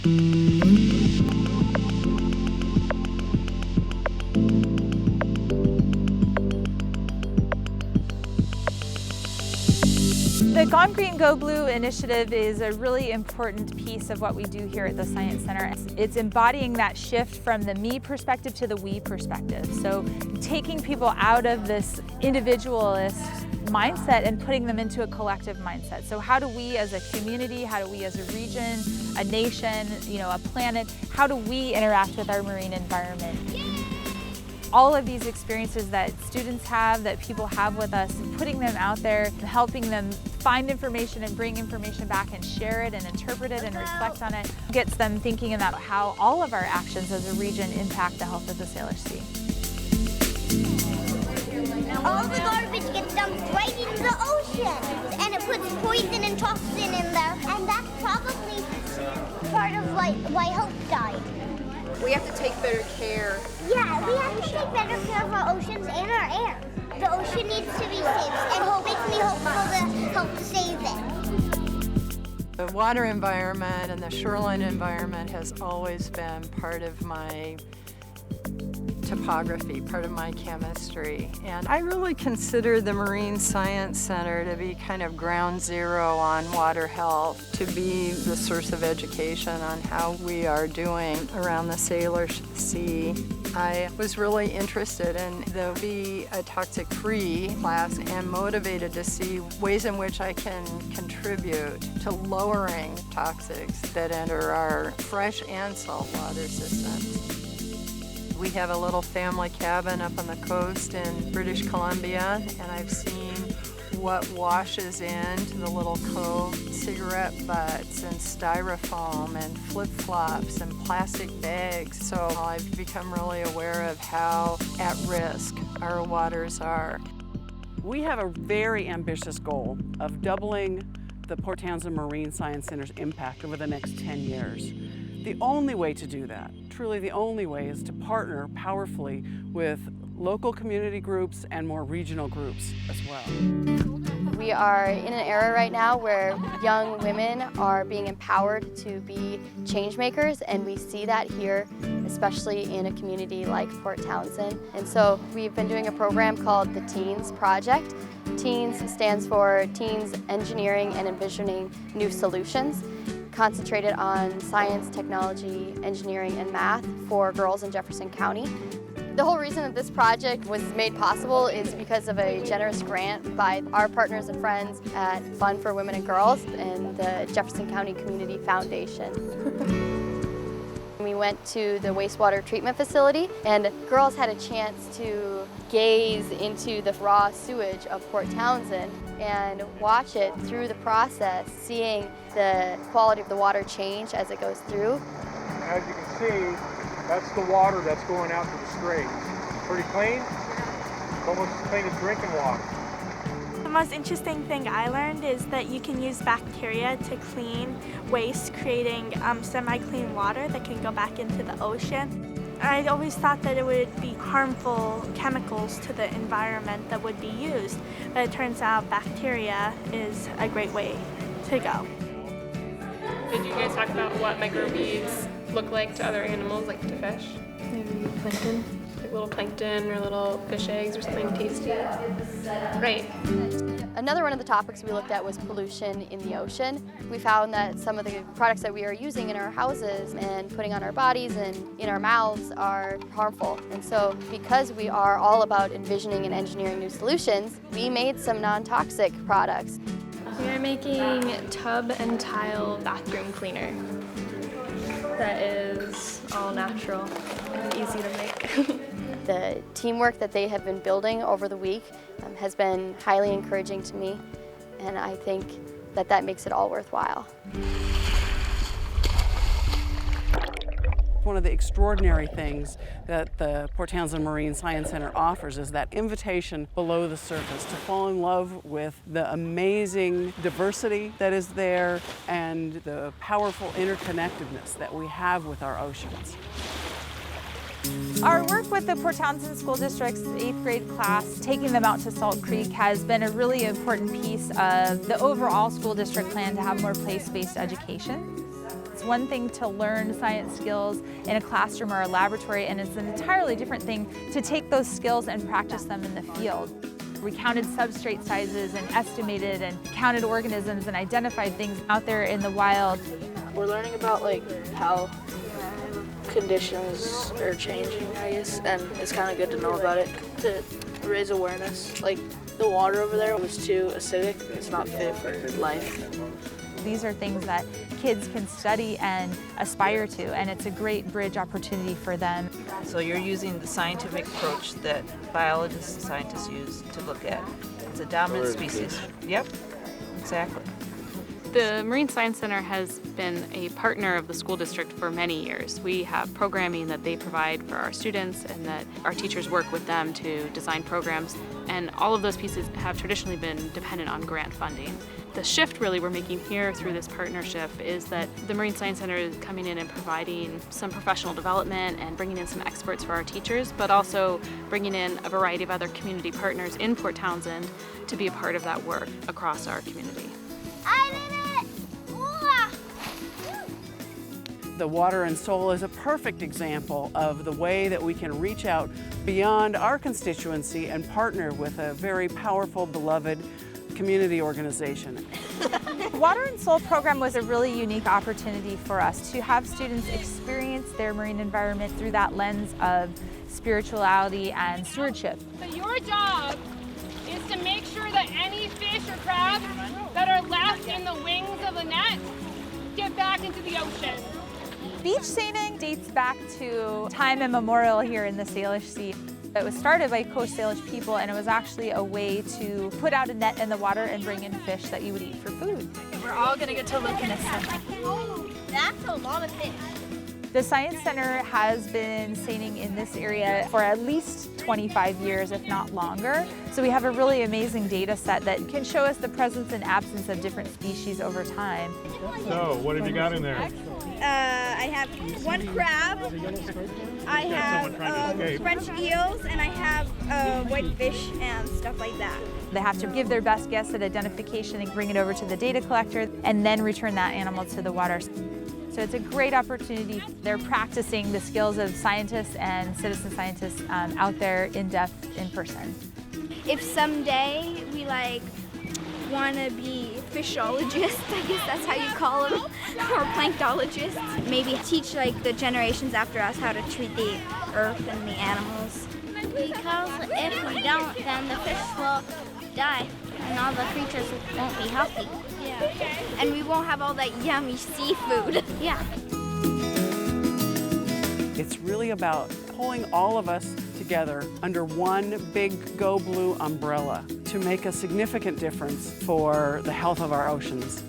The Gone Green Go Blue initiative is a really important piece of what we do here at the Science Center. It's embodying that shift from the me perspective to the we perspective. So taking people out of this individualist mindset and putting them into a collective mindset. So how do we as a community, how do we as a region, a nation, a planet, how do we interact with our marine environment? All of these experiences that students have, that people have with us, putting them out there, helping them find information and bring information back and share it and interpret it and reflect on it, gets them thinking about how all of our actions as a region impact the health of the Salish Sea. All the garbage gets dumped right into the ocean, and it puts poison and toxin in there, and that's probably part of why Hope died. We have to take better care. Yeah, we have to take better care of our oceans and our air. The ocean needs to be saved, and Hope makes me hopeful to help save it. The water environment and the shoreline environment has always been part of my topography, part of my chemistry. And I really consider the Marine Science Center to be kind of ground zero on water health, to be the source of education on how we are doing around the Salish Sea. I was really interested in the Be a Toxic-Free class and motivated to see ways in which I can contribute to lowering toxics that enter our fresh and saltwater systems. We have a little family cabin up on the coast in British Columbia, and I've seen what washes into the little cove, cigarette butts and styrofoam and flip-flops and plastic bags. So I've become really aware of how at risk our waters are. We have a very ambitious goal of doubling the Port Townsend Marine Science Center's impact over the next 10 years. The only way to do that, truly the only way, is to partner powerfully with local community groups and more regional groups as well. We are in an era right now where young women are being empowered to be change makers, and we see that here, especially in a community like Port Townsend. And so we've been doing a program called the Teens Project. Teens stands for Teens Engineering and Envisioning New Solutions, concentrated on science, technology, engineering, and math for girls in Jefferson County. The whole reason that this project was made possible is because of a generous grant by our partners and friends at Fund for Women and Girls and the Jefferson County Community Foundation. We went to the wastewater treatment facility, and girls had a chance to gaze into the raw sewage of Port Townsend and watch it through the process, seeing the quality of the water change as it goes through. As you can see, that's the water that's going out to the strait. Pretty clean. It's almost as clean as drinking water. The most interesting thing I learned is that you can use bacteria to clean waste, creating semi-clean water that can go back into the ocean. I always thought that it would be harmful chemicals to the environment that would be used, but it turns out bacteria is a great way to go. Did you guys talk about what microbeads look like to other animals, like to fish? Maybe plankton. Like little plankton or little fish eggs or something tasty? Right. Another one of the topics we looked at was pollution in the ocean. We found that some of the products that we are using in our houses and putting on our bodies and in our mouths are harmful. And so because we are all about envisioning and engineering new solutions, we made some non-toxic products. We are making tub and tile bathroom cleaner that is all natural and easy to make. The teamwork that they have been building over the week has been highly encouraging to me, and I think that that makes it all worthwhile. One of the extraordinary things that the Port Townsend Marine Science Center offers is that invitation below the surface to fall in love with the amazing diversity that is there and the powerful interconnectedness that we have with our oceans. Our work with the Port Townsend School District's 8th grade class, taking them out to Salt Creek, has been a really important piece of the overall school district plan to have more place-based education. It's one thing to learn science skills in a classroom or a laboratory, and it's an entirely different thing to take those skills and practice them in the field. We counted substrate sizes and estimated and counted organisms and identified things out there in the wild. We're learning about how conditions are changing, I guess, and it's kind of good to know about it to raise awareness. Like the water over there was too acidic, it's not fit for life. These are things that kids can study and aspire to, and it's a great bridge opportunity for them. So you're using the scientific approach that biologists and scientists use to look at. It's a dominant species. Yep, exactly. The Marine Science Center has been a partner of the school district for many years. We have programming that they provide for our students and that our teachers work with them to design programs, and all of those pieces have traditionally been dependent on grant funding. The shift really we're making here through this partnership is that the Marine Science Center is coming in and providing some professional development and bringing in some experts for our teachers, but also bringing in a variety of other community partners in Port Townsend to be a part of that work across our community. I did it! The Water and Soul is a perfect example of the way that we can reach out beyond our constituency and partner with a very powerful, beloved community organization. Water and Soul program was a really unique opportunity for us to have students experience their marine environment through that lens of spirituality and stewardship. So your job is to make sure that any fish or crabs that are left in the wings of the net get back into the ocean. Beach seining dates back to time immemorial here in the Salish Sea. It was started by Coast Salish people, and it was actually a way to put out a net in the water and bring in fish that you would eat for food. We're all gonna get to look in a second. That's a lot of fish. The Science Center has been seining in this area for at least 25 years, if not longer. So we have a really amazing data set that can show us the presence and absence of different species over time. So, what have you got in there? I have one crab, I have French eels, and I have whitefish and stuff like that. They have to give their best guess at identification and bring it over to the data collector and then return that animal to the water. So it's a great opportunity. They're practicing the skills of scientists and citizen scientists out there in depth in person. If someday we want to be fishologists, I guess that's how you call them, or planktologists, maybe teach the generations after us how to treat the earth and the animals. Because if we don't, then the fish will die and all the creatures won't be healthy. Yeah. And we won't have all that yummy seafood. Yeah. It's really about pulling all of us together under one big Go Blue umbrella to make a significant difference for the health of our oceans.